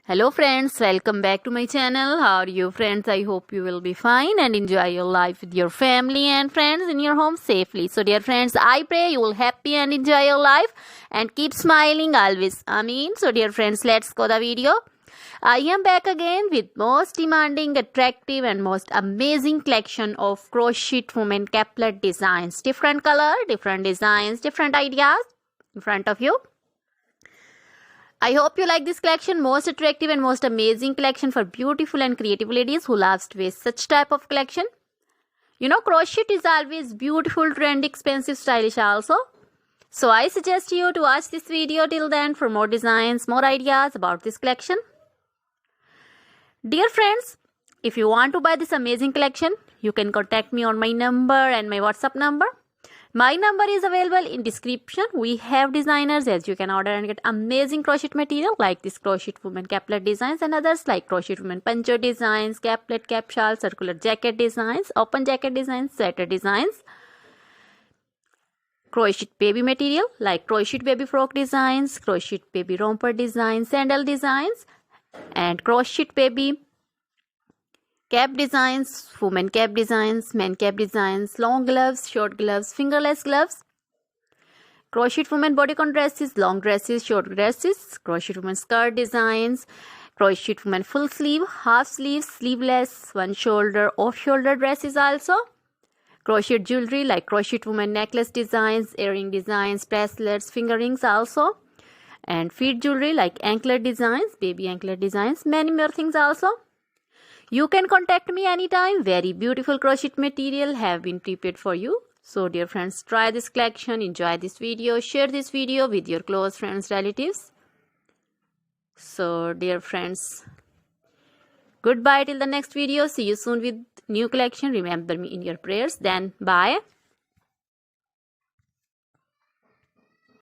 Hello friends, welcome back to my channel. How are you friends? I hope you will be fine and enjoy your life with your family and friends in your home safely. So dear friends, I pray you will happy and enjoy your life and keep smiling always. Amen. So dear friends, let's go the video. I am back again with most demanding, attractive and most amazing collection of crochet women caplet designs. Different color, different designs, different ideas in front of you. I hope you like this collection. Most attractive and most amazing collection for beautiful and creative ladies who loves to wear such type of collection. You know, crochet is always beautiful, trendy, expensive, stylish also. So I suggest you to watch this video till then for more designs, more ideas about this collection. Dear friends, if you want to buy this amazing collection, you can contact me on my number and my WhatsApp number. My number is available in description. We have designers as you can order and get amazing crochet material like this crochet woman caplet designs and others like crochet woman poncho designs, caplet, cap shawl, circular jacket designs, open jacket designs, sweater designs, crochet baby material like crochet baby frock designs, crochet baby romper designs, sandal designs and crochet baby cap designs, women cap designs, men cap designs, long gloves, short gloves, fingerless gloves, crochet women bodycon dresses, long dresses, short dresses, crochet women skirt designs, crochet women full sleeve, half sleeve, sleeveless, one shoulder, off shoulder dresses also, crochet jewelry like crochet women necklace designs, earring designs, bracelets, finger rings also, and feet jewelry like anklet designs, baby anklet designs, many more things also. You can contact me anytime. Very beautiful crochet material have been prepared for you. So dear friends, try this collection, enjoy this video, share this video with your close friends, relatives. So dear friends, goodbye till the next video. See you soon with new collection. Remember me in your prayers. Then bye.